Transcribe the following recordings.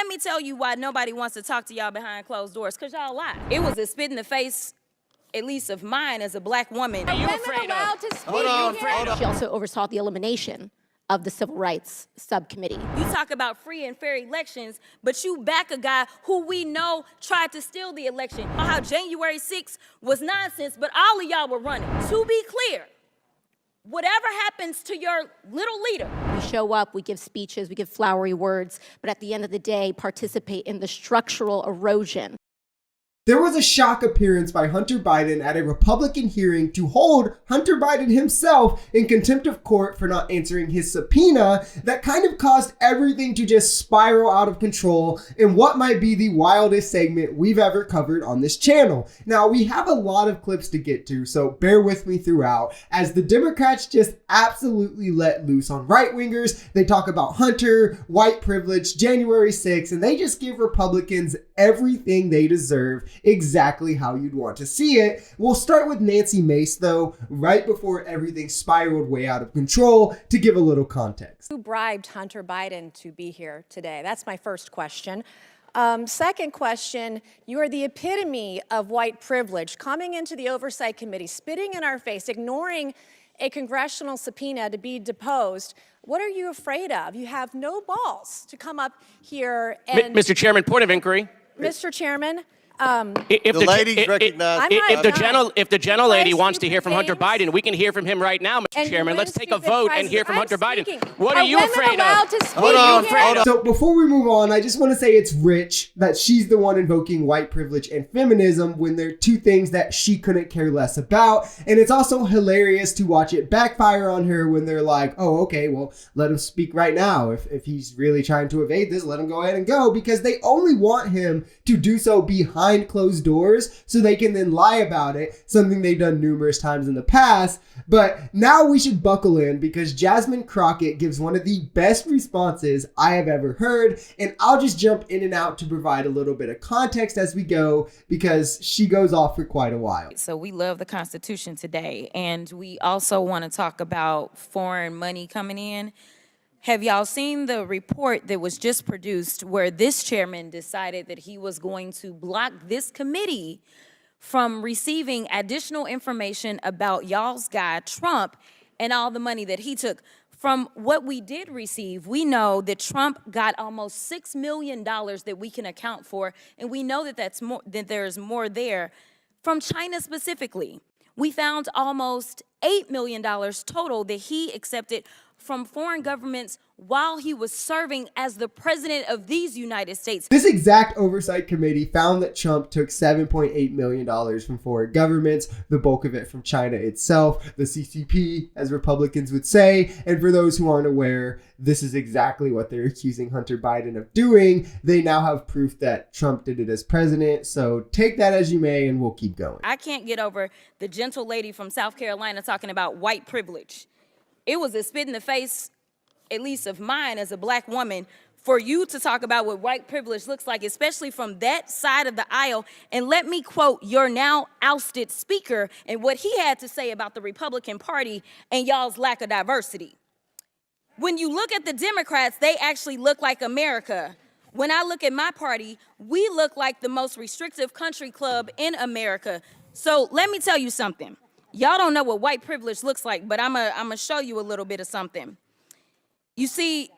me tell you why nobody wants to talk to y'all behind closed doors, because y'all lie. It was a spit in the face, at least of mine as a black woman. Are women allowed to speak? Hold on. She also oversaw the elimination of the Civil Rights Subcommittee. You talk about free and fair elections, but you back a guy who we know tried to steal the election. How January 6th was nonsense, but all of y'all were running. To be clear, whatever happens to your little leader. We show up, we give speeches, we give flowery words, but at the end of the day, participate in the structural erosion. There was a shock appearance by Hunter Biden at a Republican hearing to hold Hunter Biden himself in contempt of court for not answering his subpoena that kind of caused everything to just spiral out of control in what might be the wildest segment we've ever covered on this channel. Now, we have a lot of clips to get to, so bear with me throughout, as the Democrats just absolutely let loose on right-wingers. They talk about Hunter, white privilege, January 6th, and they just give Republicans everything they deserve, exactly how you'd want to see it. We'll start with Nancy Mace, though, right before everything spiraled way out of control, to give a little context. Who bribed Hunter Biden to be here today? That's my first question. Second question, you are the epitome of white privilege, coming into the Oversight Committee, spitting in our face, ignoring a congressional subpoena to be deposed. What are you afraid of? You have no balls to come up here and... Mr. Chairman, point of inquiry. Mr. Chairman, If the ladies recognize. if the gentlelady wants to hear from Hunter Biden, we can hear from him right now, Mr. Chairman. Let's take a vote and hear from Hunter Biden. What are you afraid of? Hold on. So before we move on, I just want to say it's rich that she's the one invoking white privilege and feminism when they're two things that she couldn't care less about. And it's also hilarious to watch it backfire on her when they're like, oh, okay, well, let him speak right now. If he's really trying to evade this, let him go ahead and go, because they only want him to do so behind closed doors so they can then lie about it, something they've done numerous times in the past. But now we should buckle in, because Jasmine Crockett gives one of the best responses I have ever heard, and I'll just jump in and out to provide a little bit of context as we go, because she goes off for quite a while. So we love the Constitution today, and we also want to talk about foreign money coming in. Have y'all seen the report that was just produced where this chairman decided that he was going to block this committee from receiving additional information about y'all's guy, Trump, and all the money that he took? From what we did receive, we know that Trump got almost $6 million that we can account for, and we know that there's more there. From China specifically, we found almost $8 million total that he accepted from foreign governments while he was serving as the president of these United States. This exact oversight committee found that Trump took $7.8 million from foreign governments, the bulk of it from China itself, the CCP, as Republicans would say. And for those who aren't aware, this is exactly what they're accusing Hunter Biden of doing. They now have proof that Trump did it as president. So take that as you may, and we'll keep going. I can't get over the gentle lady from South Carolina talking about white privilege. It was a spit in the face, at least of mine as a black woman, for you to talk about what white privilege looks like, especially from that side of the aisle. And let me quote your now ousted speaker and what he had to say about the Republican Party and y'all's lack of diversity. When you look at the Democrats, they actually look like America. When I look at my party, we look like the most restrictive country club in America. So let me tell you something. Y'all don't know what white privilege looks like, but I'm gonna show you a little bit of something. You see,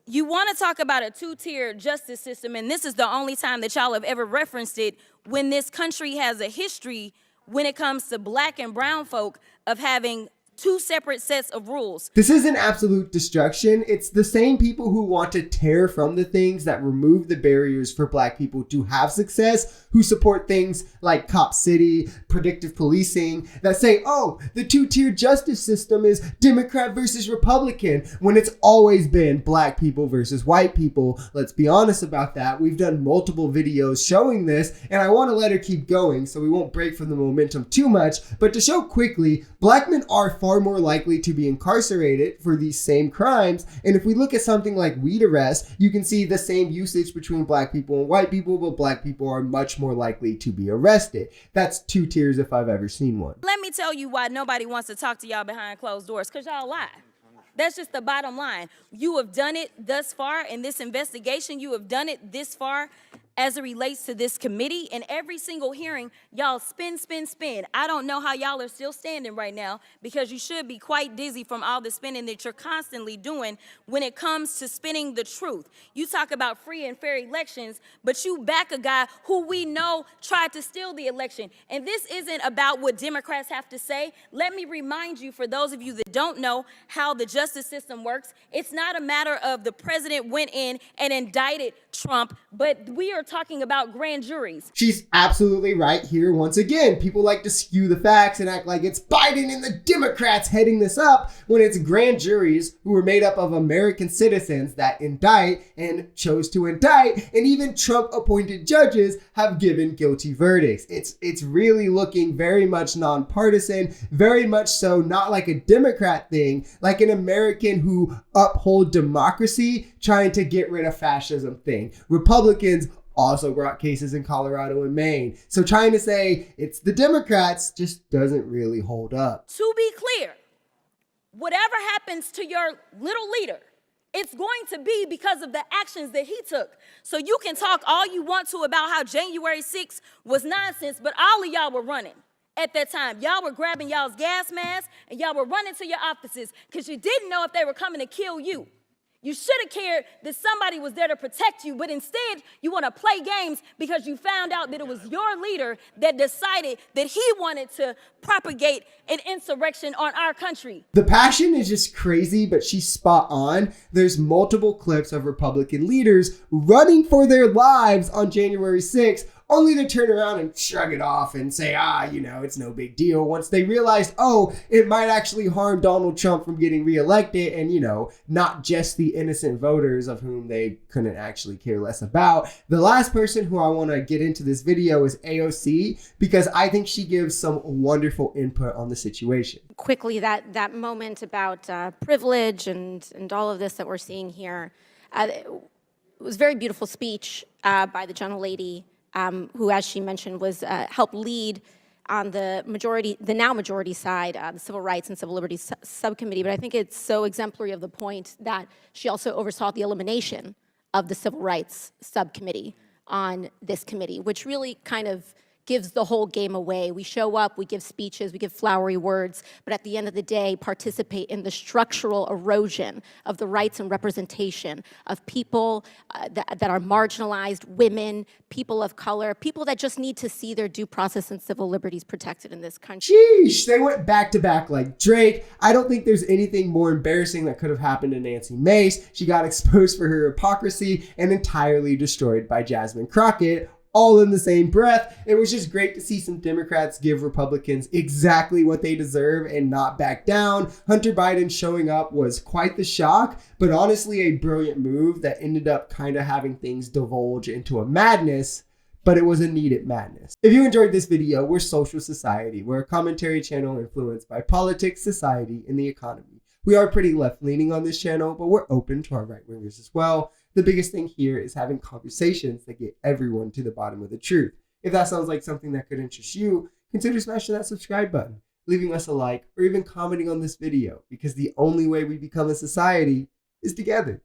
you want to talk about a two-tier justice system, and this is the only time that y'all have ever referenced it, when this country has a history when it comes to black and brown folk of having two separate sets of rules. This isn't absolute destruction. It's the same people who want to tear from the things that remove the barriers for black people to have success, who support things like Cop City, predictive policing, that say, oh, the two-tier justice system is Democrat versus Republican, when it's always been black people versus white people. Let's be honest about that. We've done multiple videos showing this, and I want to let her keep going so we won't break from the momentum too much. But to show quickly, black men are far more likely to be incarcerated for these same crimes. And if we look at something like weed arrest, you can see the same usage between black people and white people, but black people are much more likely to be arrested. That's two tiers if I've ever seen one. Let me tell you why nobody wants to talk to y'all behind closed doors, because y'all lie. That's just the bottom line. You have done it thus far in this investigation. You have done it this far as it relates to this committee. In every single hearing, y'all spin, spin, spin. I don't know how y'all are still standing right now, because you should be quite dizzy from all the spinning that you're constantly doing when it comes to spinning the truth. You talk about free and fair elections, but you back a guy who we know tried to steal the election. And this isn't about what Democrats have to say. Let me remind you, for those of you that don't know how the justice system works, it's not a matter of the president went in and indicted Trump, but we are talking about grand juries. She's absolutely right here once again. People like to skew the facts and act like it's Biden and the Democrats heading this up, when it's grand juries who are made up of American citizens that indict and chose to indict, and even Trump-appointed judges have given guilty verdicts. It's really looking very much nonpartisan, very much so not like a Democrat thing, like an American who uphold democracy trying to get rid of fascism thing. Republicans also brought cases in Colorado and Maine. So trying to say it's the Democrats just doesn't really hold up. To be clear, whatever happens to your little leader, it's going to be because of the actions that he took. So you can talk all you want to about how January 6th was nonsense, but all of y'all were running at that time. Y'all were grabbing y'all's gas masks and y'all were running to your offices because you didn't know if they were coming to kill you. You should have cared that somebody was there to protect you, but instead you want to play games because you found out that it was your leader that decided that he wanted to propagate an insurrection on our country. The passion is just crazy, but she's spot on. There's multiple clips of Republican leaders running for their lives on January 6th, only to turn around and shrug it off and say, it's no big deal, once they realized, it might actually harm Donald Trump from getting reelected, and, not just the innocent voters of whom they couldn't actually care less about. The last person who I want to get into this video is AOC, because I think she gives some wonderful input on the situation. Quickly, that moment about privilege and all of this that we're seeing here, it was a very beautiful speech by the gentlelady, who, as she mentioned, was helped lead on the now majority side, the Civil Rights and Civil Liberties Subcommittee. But I think it's so exemplary of the point that she also oversaw the elimination of the Civil Rights Subcommittee on this committee, which really kind of gives the whole game away. We show up, we give speeches, we give flowery words, but at the end of the day, participate in the structural erosion of the rights and representation of people that are marginalized, women, people of color, people that just need to see their due process and civil liberties protected in this country. Sheesh, they went back to back like Drake. I don't think there's anything more embarrassing that could have happened to Nancy Mace. She got exposed for her hypocrisy and entirely destroyed by Jasmine Crockett, all in the same breath. It was just great to see some Democrats give Republicans exactly what they deserve and not back down. Hunter Biden showing up was quite the shock, but honestly a brilliant move that ended up kind of having things divulge into a madness, but it was a needed madness. If you enjoyed this video, we're Social Society. We're a commentary channel influenced by politics, society, and the economy. We are pretty left-leaning on this channel, but we're open to our right-wingers as well. The biggest thing here is having conversations that get everyone to the bottom of the truth. If that sounds like something that could interest you, consider smashing that subscribe button, leaving us a like, or even commenting on this video, because the only way we become a society is together.